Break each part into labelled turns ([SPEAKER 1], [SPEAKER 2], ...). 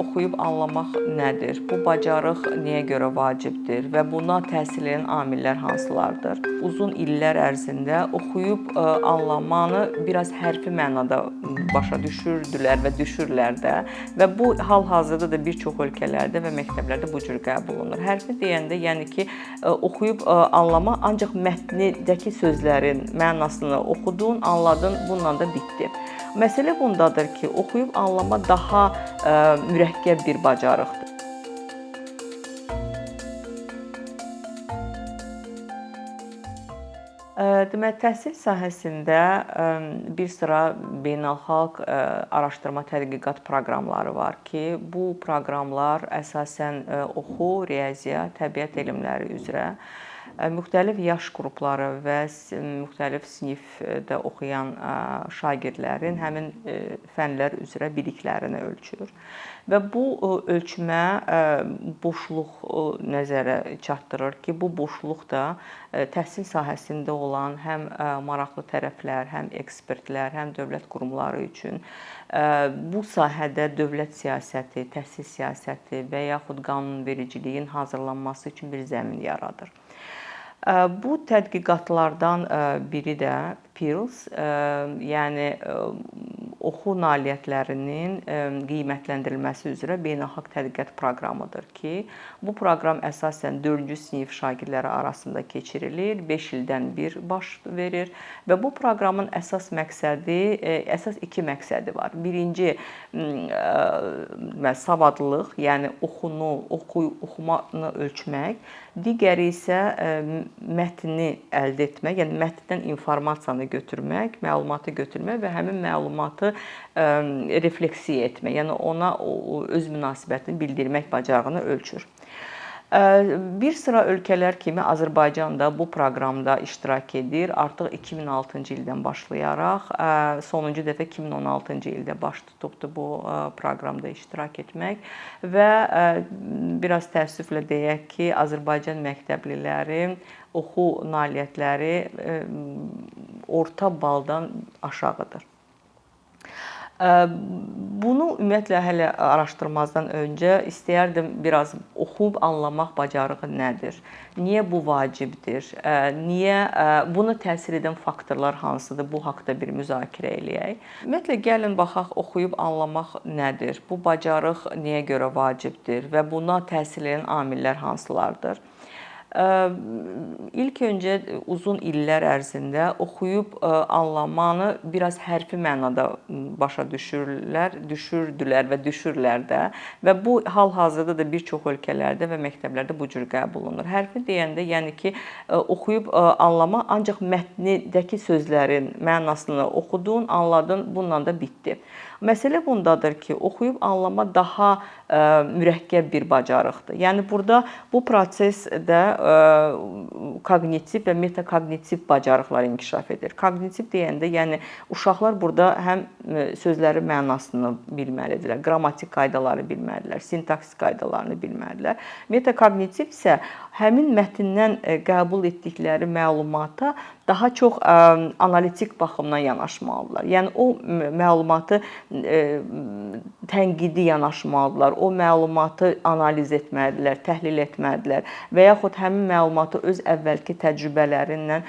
[SPEAKER 1] oxuyub anlamaq nədir? Bu bacarıq niyə görə vacibdir və buna təsir edən amillər hansılardır? Uzun illər ərzində oxuyub anlamanı biraz hərfi mənada başa düşürdülər və düşürlər də və bu hal-hazırda da bir çox ölkələrdə və məktəblərdə bu cür qəbul olunur. Hərfi deyəndə, yəni ki, oxuyub anlama ancaq mətnindəki sözlərin mənasını oxudun, anladın, bununla da bitdi. Məsələ bundadır ki, oxuyub anlama daha mürəkkəb bir bacarıqdır. Deməli, təhsil sahəsində bir sıra beynəlxalq araşdırma tədqiqat proqramları var ki, bu proqramlar əsasən oxu, riyaziyyat, təbiət elmləri üzrə müxtəlif yaş qrupları və müxtəlif sinifdə oxuyan şagirdlərin həmin fənlər üzrə biliklərini ölçür. Və bu ölçmə boşluq nəzərə çatdırır ki, bu boşluq da təhsil sahəsində olan həm maraqlı tərəflər, həm ekspertlər, həm dövlət qurumları üçün bu sahədə dövlət siyasəti, təhsil siyasəti və yaxud qanunvericiliyin hazırlanması üçün bir zəmin yaradır. Bu tədqiqatlardan biri də PIRLS, yəni oxu nailiyyətlərinin qiymətləndirilməsi üzrə beynəlxalq tədqiqat proqramıdır ki, bu proqram əsasən 4-cü sinif şagirdləri arasında keçirilir, 5 ildən bir baş verir və bu proqramın əsas iki məqsədi var. Birinci, savadlılıq, yəni oxumanı ölçmək, digəri isə mətni əldə etmək, yəni mətndən informasiyanı götürmək, məlumatı götürmək və həmin məlumatı refleksiya etmək, yəni ona öz münasibətini bildirmək bacarığını ölçür. Bir sıra ölkələr kimi Azərbaycan da bu proqramda iştirak edir. Artıq 2006-cı ildən başlayaraq sonuncu dəfə 2016-cı ildə baş tutubdu bu proqramda iştirak etmək və biraz təəssüflə deyək ki, Azərbaycan məktəbliləri oxu nailiyyətləri orta baldan aşağıdır. Bunu ümumiyyətlə hələ araşdırmazdan öncə istəyərdim biraz oxuyub anlamaq bacarığı nədir? Niyə bu vacibdir? Niyə buna təsir edən faktorlar hansıdır? Bu haqqda bir müzakirə eləyək. Ümumiyyətlə gəlin baxaq oxuyub anlamaq nədir? Bu bacarıq niyə görə vacibdir və buna təsir edən amillər hansılardır? İlk öncə uzun illər ərzində oxuyub anlamanı biraz hərfi mənada başa düşürdülər və düşürlər də və bu hal-hazırda da bir çox ölkələrdə və məktəblərdə bu cür qəbul olunur. Hərfi deyəndə, yəni ki, oxuyub anlama ancaq mətnindəki sözlərin mənasını oxudun, anladın, bununla da bitdi. Məsələ bundadır ki, oxuyub anlama daha mürəkkəb bir bacarıqdır. Yəni burada bu prosesdə koqnitiv və metakognitiv bacarıqlar inkişaf edir. Koqnitiv deyəndə, yəni uşaqlar burada həm sözlərin mənasını bilməlidirlər, qrammatik qaydaları bilməlidirlər, sintaksis qaydalarını bilməlidirlər. Metakognitiv isə həmin mətndən qəbul etdikləri məlumata daha çox analitik baxımdan yanaşmalıdırlar. Yəni o məlumatı tənqidi yanaşmalıdırlar, o məlumatı analiz etməlidirlər, təhlil etməlidirlər və yaxud həmin məlumatı öz əvvəlki təcrübələrindən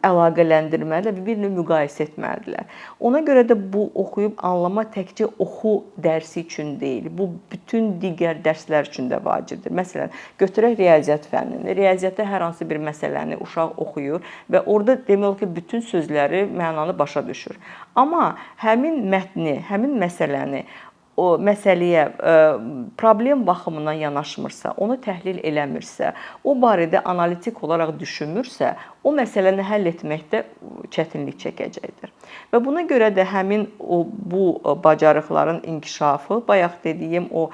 [SPEAKER 1] əlaqələndirməlidirlər və bir-birini müqayisə etməlidirlər. Ona görə də bu oxuyub anlama təkcə oxu dərsi üçün deyil, bu bütün digər dərslər üçün də vacibdir. Məsələn, götürək riyaziyyat fənnini. Riyaziyyatda hər hansı bir məsələni uşaq oxuyur və orada demək olar ki, bütün sözləri, mənanı başa düşür. Amma həmin mətni, həmin məsələni o məsələyə problem baxımından yanaşmırsa, onu təhlil eləmirsə, o barədə analitik olaraq düşünmürsə, o məsələni həll etməkdə çətinlik çəkəcəkdir. Və buna görə də həmin bu bacarıqların inkişafı, bayaq dediyim o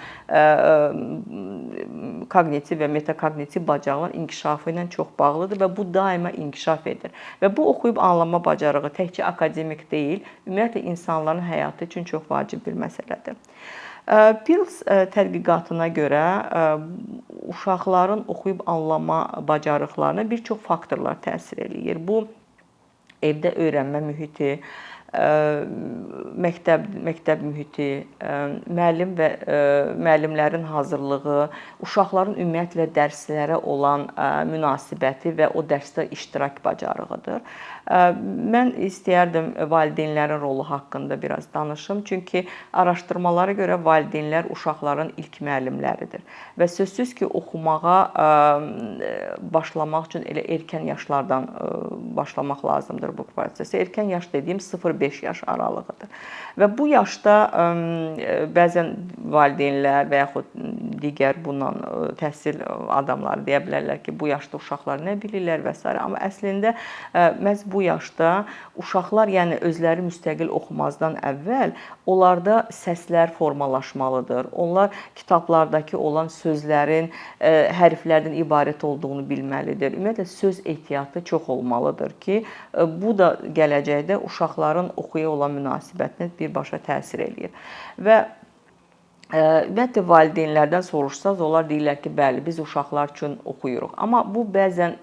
[SPEAKER 1] koqnitiv və metakognitiv bacarıqların inkişafı ilə çox bağlıdır və bu daima inkişaf edir. Və bu oxuyub anlama bacarığı təkcə akademik deyil, ümumiyyətlə insanların həyatı üçün çox vacib bir məsələdir. PIRLS tədqiqatına görə uşaqların oxuyub anlama bacarıqlarına bir çox faktorlar təsir eləyir. Bu evdə öyrənmə mühiti, məktəb mühiti, müəllim və müəllimlərin hazırlığı, uşaqların ümumiyyətlə dərslərə olan münasibəti və o dərsdə iştirak bacarığıdır. Mən istəyərdim valideynlərin rolu haqqında biraz danışım. Çünki araşdırmalara görə valideynlər uşaqların ilk müəllimləridir. Və sözsüz ki, oxumağa başlamaq üçün elə erkən yaşlardan başlamaq lazımdır bu prosesə. Erkən yaş dediyim 0-5 yaş aralığıdır. Və bu yaşda bəzən valideynlər və yaxud digər bundan təhsil adamları deyə bilərlər ki, bu yaşda uşaqlar nə bilirlər və s. Amma əslində məhz bu yaşda uşaqlar, yəni özləri müstəqil oxumazdan əvvəl onlarda səslər formalaşmalıdır. Onlar kitablardakı olan sözlərin hərflərdən ibarət olduğunu bilməlidir. Ümumiyyətlə söz ehtiyatı çox olmalıdır ki, bu da gələcəkdə uşaqların oxuya olan münasibətinə birbaşa təsir eləyir. Və ümumiyyətlə valideynlərdən soruşsaz, onlar deyirlər ki, bəli, biz uşaqlar üçün oxuyuruq. Amma bu bəzən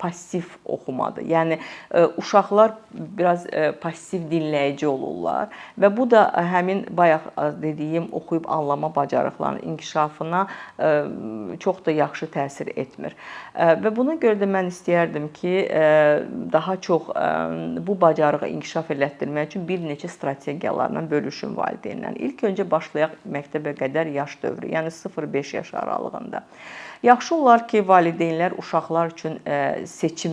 [SPEAKER 1] passiv oxumadır. Yəni uşaqlar biraz passiv dinləyici olurlar və bu da həmin bayaq dediyim oxuyub anlama bacarıqlarının inkişafına çox da yaxşı təsir etmir. Və buna görə də mən istəyərdim ki, daha çox bu bacarığı inkişaf elətdirmək üçün bir neçə strategiyalarla bölüşün valideynlər. İlk öncə başlayaq məktəbə qədər yaş dövrü, yəni 0-5 yaş aralığında. Yaxşı olar ki, valideynlər uşaqlar üçün seçim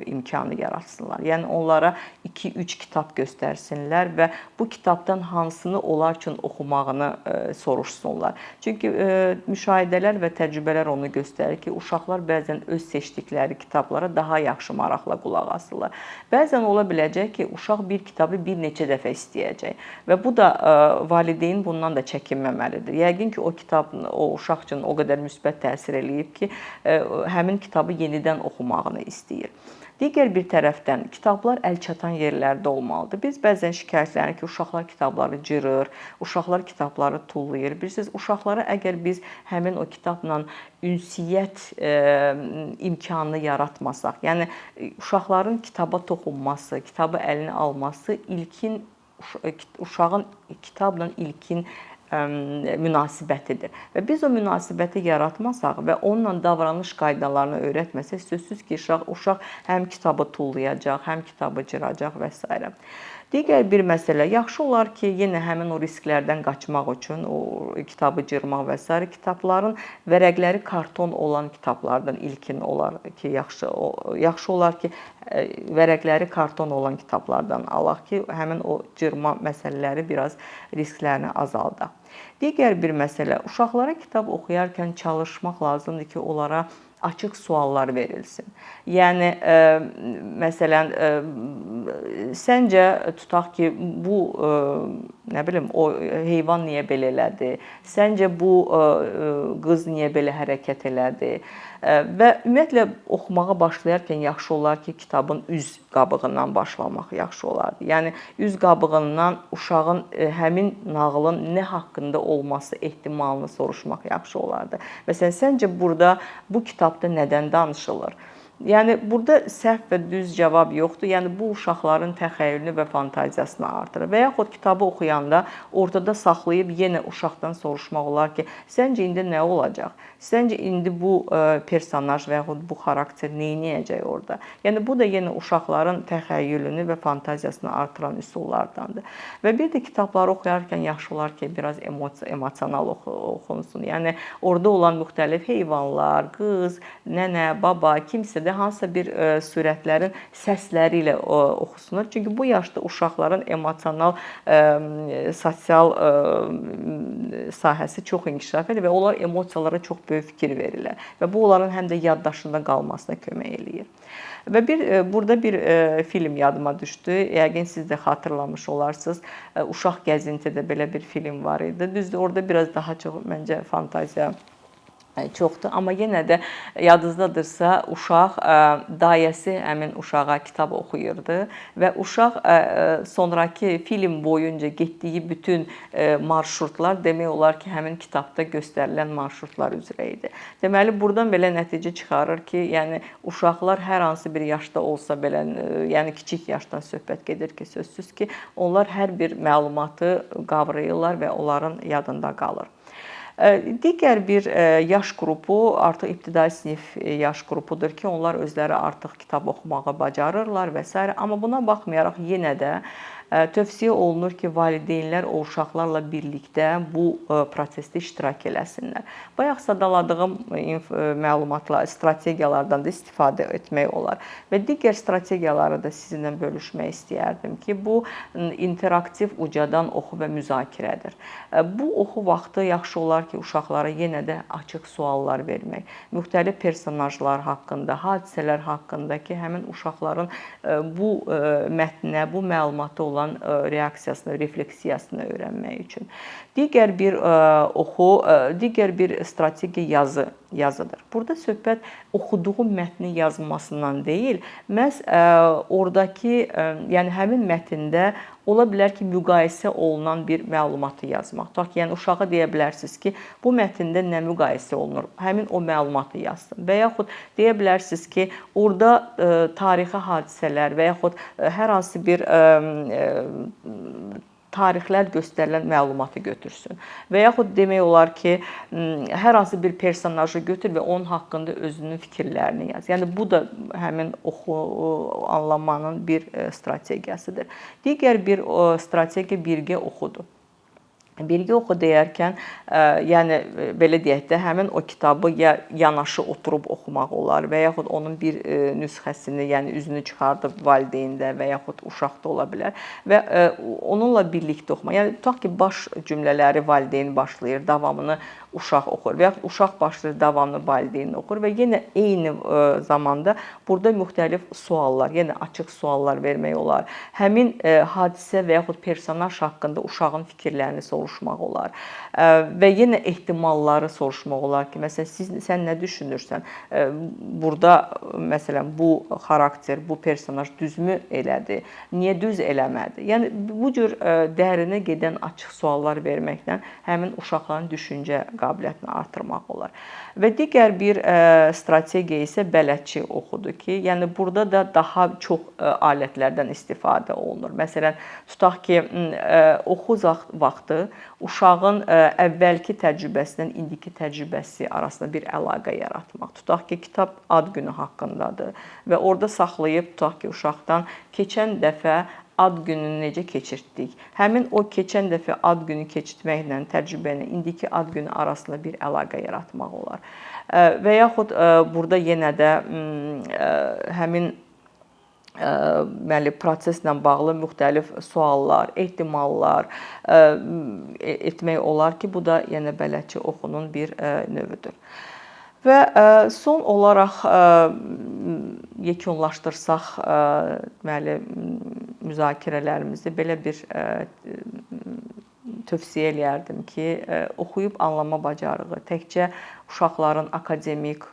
[SPEAKER 1] imkanı yaratsınlar. Yəni onlara 2-3 kitab göstərsinlər və bu kitabdan hansını onlar üçün oxumağını soruşsunlar. Çünki müşahidələr və təcrübələr onu göstərir ki, uşaqlar bəzən öz seçdikləri kitablara daha yaxşı maraqla qulaq asırlar. Bəzən ola biləcək ki, uşaq bir kitabı bir neçə dəfə istəyəcək və bu da valideyn bundan da çəkinməməlidir. Yəqin ki, o kitab o uşaq üçün o qədər müsbət təsir eləyib ki, həmin kitabı yenidən oxumağını istəyir. Digər bir tərəfdən kitablar əlçatan yerlərdə olmalıdır. Biz bəzən şikayətləniririk ki, uşaqlar kitabları cırır, uşaqlar kitabları tullayır. Bilirsiniz, uşaqlara əgər biz həmin o kitabla ünsiyyət imkanını yaratmasaq, yəni uşaqların kitaba toxunması, kitabı əlinə alması uşağın kitabla ilkin münasibətidir. Və biz o münasibəti yaratmasaq və onunla davranış qaydalarını öyrətməsək, sözsüz ki, uşaq həm kitabı tullayacaq, həm kitabı cıracaq və s. Digər bir məsələ, yaxşı olar ki, yenə həmin o risklərdən qaçmaq üçün, o kitabı cırmaq və s. kitabların vərəqləri karton olan kitablardan ilkin olar ki, yaxşı olar ki, vərəqləri karton olan kitablardan alaq ki, həmin o cırma məsələləri biraz risklərini azaldaq. Digər bir məsələ, uşaqlara kitab oxuyarkən çalışmaq lazımdır ki, onlara açıq suallar verilsin. Yəni, məsələn, səncə tutaq ki, bu, nə bilim, o heyvan niyə belə elədi? Səncə bu qız niyə belə hərəkət elədi? Və ümumiyyətlə, oxumağa başlayarkən yaxşı olar ki, kitabın üz qabığından başlamaq yaxşı olardı. Yəni, üz qabığından uşağın həmin nağılın nə haqqında olması ehtimalını soruşmaq yaxşı olardı. Məsələn, səncə burada bu kitabda nədən danışılır? Yəni, burada səhv və düz cavab yoxdur. Yəni, bu uşaqların təxəyyülünü və fantaziyasını artırır. Və yaxud kitabı oxuyanda ortada saxlayıb yenə uşaqdan soruşmaq olar ki, səncə indi nə olacaq? Səncə indi bu personaj və yaxud bu xarakter neyniyəcək orada? Yəni, bu da yenə uşaqların təxəyyülünü və fantaziyasını artıran üsullardandır. Və bir də kitabları oxuyarkən yaxşı olar ki, biraz emosional oxunsun. Yəni, orada olan müxtəlif heyvanlar, qız, nənə, baba, kimsə də hansısa bir surətlərin səsləri ilə oxusunlar. Çünki bu yaşda uşaqların emosional, sosial sahəsi çox inkişaf edir və onlar emosiyalara çox böyük fikir verirlər. Və bu onların həm də yaddaşında qalmasına kömək eləyir. Və burada bir film yadıma düşdü. Yəqin siz də xatırlamış olarsınız. Uşaq gəzintidə belə bir film var idi. Düzdür, orada biraz daha çox məncə fantaziya çoxdur, amma yenə də yadınızdadırsa, uşaq dayəsi həmin uşağa kitab oxuyurdu və uşaq sonrakı film boyunca getdiyi bütün marşrutlar demək olar ki, həmin kitabda göstərilən marşrutlar üzrə idi. Deməli, buradan belə nəticə çıxarır ki, yəni uşaqlar hər hansı bir yaşda olsa belə, yəni kiçik yaşdan söhbət gedir ki, sözsüz ki, onlar hər bir məlumatı qavrayırlar və onların yadında qalır. Digər bir yaş qrupu artıq ibtidai sinif yaş qrupudur ki, onlar özləri artıq kitab oxumağı bacarırlar və s. Amma buna baxmayaraq yenə də tövsiyə olunur ki, valideynlər o uşaqlarla birlikdə bu prosesdə iştirak eləsinlər. Bayaq sadaladığım məlumatlar, strategiyalardan da istifadə etmək olar. Və digər strategiyaları da sizinlə bölüşmək istəyərdim ki, bu interaktiv ucadan oxu və müzakirədir. Bu oxu vaxtı yaxşı olar ki, uşaqlara yenə də açıq suallar vermək, müxtəlif personajlar haqqında, hadisələr haqqında ki, həmin uşaqların bu mətnə, bu məlumata olan reaksiyasını, refleksiyasını öyrənmək üçün. Digər bir oxu, digər bir strategiya yazıdır. Burada söhbət oxuduğu mətni yazmasından deyil, məhz oradakı, yəni həmin mətndə ola bilər ki, müqayisə olunan bir məlumatı yazmaq. Tutaq ki, yəni uşağa deyə bilərsiniz ki, bu mətndə nə müqayisə olunur? Həmin o məlumatı yazsın. Və yaxud deyə bilərsiniz ki, orada tarixi hadisələr və yaxud hər hansı bir tarixlər göstərilən məlumatı götürsün. Və yaxud demək olar ki, hər hansı bir personajı götür və onun haqqında özünün fikirlərini yaz. Yəni, bu da həmin oxu anlamanın bir strategiyasıdır. Digər bir strategiya birgə oxudur. Birgə oxu deyərkən, yəni belə deyək də, həmin o kitabı ya yanaşı oturub oxumaq olar və yaxud onun bir nüsxəsini, yəni üzünü çıxardıb valideyndə və yaxud uşaqda ola bilər və onunla birlikdə oxumaq. Yəni, tutaq ki, baş cümlələri valideyn başlayır, davamını uşaq oxur və yaxud uşaq başlayır, davamını valideyn oxur və yenə eyni zamanda burada müxtəlif suallar, yenə açıq suallar vermək olar. Həmin hadisə və yaxud personaj haqqında uşağın fikirlərini soruşmaq olar və yenə ehtimalları soruşmaq olar ki, məsələn, sən nə düşünürsən? Burada, məsələn, bu xarakter, bu personaj düzmü elədi? Niyə düz eləmədi? Yəni, bu cür dərinə gedən açıq suallar verməklə həmin uşaqların düşüncə qabiliyyətini artırmaq olar. Və digər bir strategiya isə bələdçi oxudur ki, yəni burada da daha çox alətlərdən istifadə olunur. Məsələn, tutaq ki, oxu vaxtı uşağın əvvəlki təcrübəsindən indiki təcrübəsi arasında bir əlaqə yaratmaq. Tutaq ki, kitab ad günü haqqındadır və orada saxlayıb, tutaq ki, uşaqdan keçən dəfə ad gününü necə keçirtdik? Həmin o keçən dəfə ad günü keçirtməklə təcrübəni indiki ad günü arasında bir əlaqə yaratmaq olar. Və yaxud burada yenə də həmin proseslə bağlı müxtəlif suallar, ehtimallar etmək olar ki, bu da yenə bələdçi oxunun bir növüdür. Və son olaraq yekunlaşdırsaq müzakirələrimizi belə bir tövsiyə eləyərdim ki, oxuyub anlama bacarığı təkcə uşaqların akademik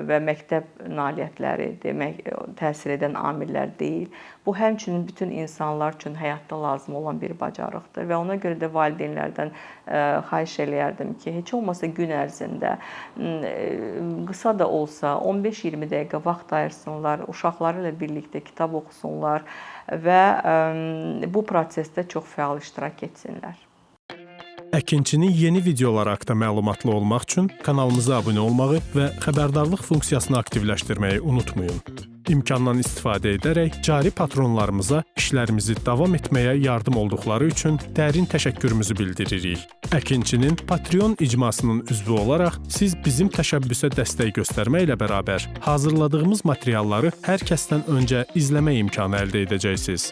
[SPEAKER 1] və məktəb nailiyyətləri demək təsir edən amillər deyil. Bu həmçinin bütün insanlar üçün həyatda lazım olan bir bacarıqdır və ona görə də valideynlərdən xahiş eləyərdim ki, heç olmasa gün ərzində qısa da olsa 15-20 dəqiqə vaxt ayırsınlar, uşaqları ilə birlikdə kitab oxusunlar və bu prosesdə çox fəal iştirak etsinlər.
[SPEAKER 2] Əkinçinin yeni videoları haqqında məlumatlı olmaq üçün kanalımıza abunə olmağı və xəbərdarlıq funksiyasını aktivləşdirməyi unutmayın. İmkandan istifadə edərək cari patronlarımıza işlərimizi davam etməyə yardım olduqları üçün dərin təşəkkürümüzü bildiririk. Əkinçinin Patreon icmasının üzvü olaraq siz bizim təşəbbüsə dəstək göstərməklə bərabər hazırladığımız materialları hər kəsdən öncə izləmə imkanı əldə edəcəksiniz.